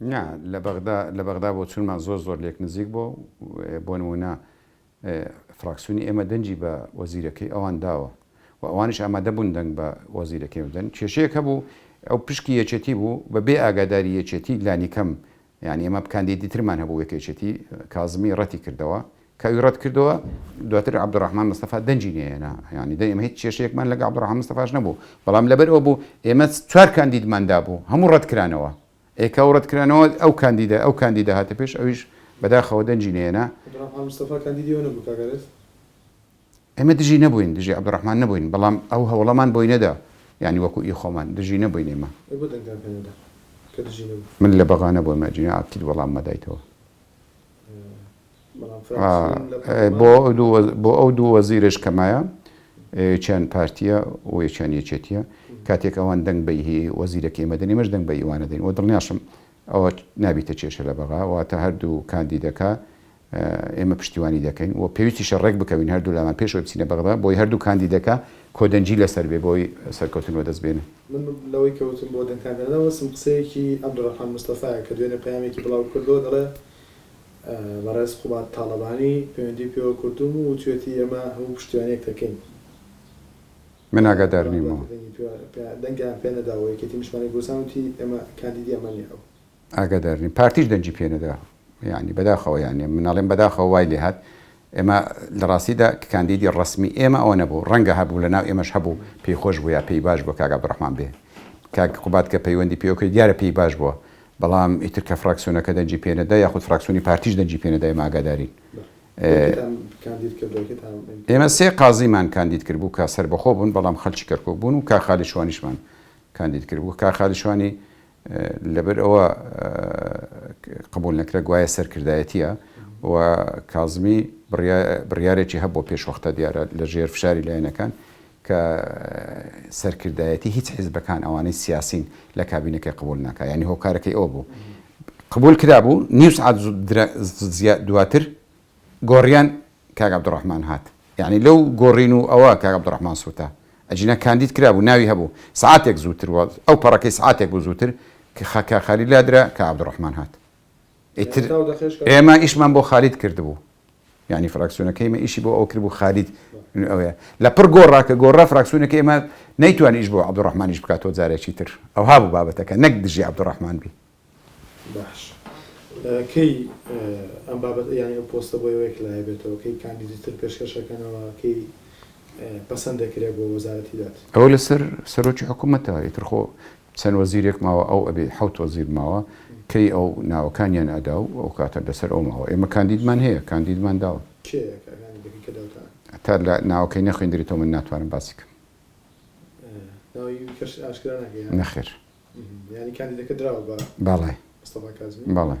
نه لە بەغدا بۆ چونمان زۆر لێک نزیک بۆ نمونە فراکسیۆنی ئێمە دەنجی بە وەزیرەکەی ئەوان داوە و ئەوانش ئامادە بوون دەنگ بە وەزیرەکەی بدەن کێشەیەک هەبوو ئەو پشکی یەکێتی بوو بە بێ ئاگاداری یەکێتی لانی کەم یعنی ئێمە بکاندیدی ترمان هەبوو یەکێتی کازمی ڕەتی کردەوە کەوی ڕەت کردەوە دواتر عەبدوڕەحمان مستەفا دەنجی نێنا ینی ئێمە هیچ کێشەیەکمان لەگەڵ عەبدوڕەحمان مستەفاش نەبوو بەڵام لەبەر ئەوە بوو ئێمە 4 کاندیدماندا بوو هەموو ڕەتکرانەوە ئێکا ڕەتکرانەوە ئەو کاندیدا هاتە پێش ئەویش بەداخەوە دەنجی نێنا ئێمە دژی نەبووین دژی عەبدوڕەحمان نەبووین بەڵام ئەو هەوڵەمان بۆی نەدا ینی وەکو ئی خۆمان دژی نەبووین ئێمە من لە بەغا نەبووم مەجینە ئاکیل وەڵام مەدایتەوە بۆ ئەو دوو وەزیرش کەمایە چەند پارتیە و یەکیان یەکێتیە کاتێک ئەوان دەنگ بەی هەیە وەزیرەکەی مەدەنی مەش دەنگ بە ئیوانە دەین و دڵنیاشم ئەوە نابیتە کێشە لە بەغا واتە هەردوو کاندیدەکە ئێمە پشتیوانی دەکەین و پێویستی شەڕێک بکەوین هەردوو لامان پێشەوە بچینە بەغدا بۆی هەردوو کاندیدەکە کۆدەنجی لەسەر بێ بۆی سەرکەوتنەوە دەست بێنە من لەوەی کەوتم بۆ دەنگکاندنەوە سم قسەیەکی عەبدوڕەحمان مستەفایە کە دوێنێ پەیامێکی بڵاو کردەوە دەڵێ بەڕێز خوبات تاڵەبانی پەیوەندی پێوە کردوم و توێتی ئێمە هەموو پشتیوانێک دەکەین من ئاگادار نیمەوە دەنگیان پێ نەداوە یەکێتی نیشتمانی گۆسانوتی ئێمە کاندیدی ئەمەنی ئەو ئاگادار نیم پارتیش دەنجی پێ نەدا ینی بەداخەوە یانێ مناڵێن بەداخەوە وای لێ هات ئێمە لە ڕاستیدا کاندیدی ڕسمی ئێمە ئەوە نەبوو ڕەنگە هەبوو لە ناو ئێمەش هەبوو پێی خۆش بوو یا پێی باش بۆ کاک عەبدوڕەحمان بێ کاک خوبات کە پەیوەندی پێوەکەی دیارە پێی باش بووە بەڵام ئیتر کە فراکسیۆنەکە دەنجی پێ نەدا یاخود فراکسیۆنی پارتیش دەنجی پێ نەدا ئێمە ئاگادارین ئێمە 3 قازیمان کاندید کرد بوو کە سەربەخۆ بوون بەڵام خەڵکی کەرکوو بوون و کا خالی شوانیشمان کاندید کرد بوو کا خالی شوانی لەبەر ئەوە قبول نەکرا گوایە سەرکردایەتیە و کازمی بڕیارێکی هەبوو پێشوەختە دیارە لە ژێر فشاری لایەنەکان کە سەرکردایەتی هیچ حیزبەکان ئەوانەی سیاسین لە کابینەکەی قبول ناکە ینی هۆکارەکەی ئەوە بوو قبول کرابوو نیو سعات دواتر گۆڕیان کاک عەبدوڕەحمان هات یعنی لەو گۆڕین و ئەوە کاک عەبدوڕەحمان سووتە ئەجینە کاندید کرابوو ناوی هەبوو سعاتێک زووتر ئەو پەڕەکەی سعاتێک بوو زووتر کە خاکا خالی لادرا کە عەبدوڕەحمان هات ئیتر ئێمە ئیشمان بۆ خالید کردبوو ینی فراکسیۆنەکەی ئێمە ئیشی بۆ ئەو کرد بوو خالید ئەوەیە لە پڕ گۆڕاکە گۆڕا فراکسیۆنەکەی ئێمە نەیتوانانی ئیش بۆ عەبدوڕەحمانیش بکاتەوە جارێکی تر ئەو هابوو بابەتەکە نەک دژی عەبدوڕەحمان بی باش کەی ئەم بابەت یانی ئەو پۆستە بۆ یەوەیەک لایە بێتەوە کەی کاندیدتر پێشکەشەکەنەوە کەی پەسەند دەکرێت بۆ وەزارەتی دات ئەوە لەسەر سەرۆکی حکوومەتەوە ئیتر خۆ چەند وەزیرێک ماوە ئەو ئەبێ 7 وەزیر ماوە کەی ئەو ناوەکانیان ئەدا و ئەو کاتە لەسەر ئەو ماوە ئێمە کاندیدمان هەیە کاندیدمان داوە تا لە ناوەکەی نەخوێندریتەوە من ناتوانم باسی بکەم نەخێر ینی کاندیدەکە دراوە بە باڵێ مستەفا کازمی باڵێ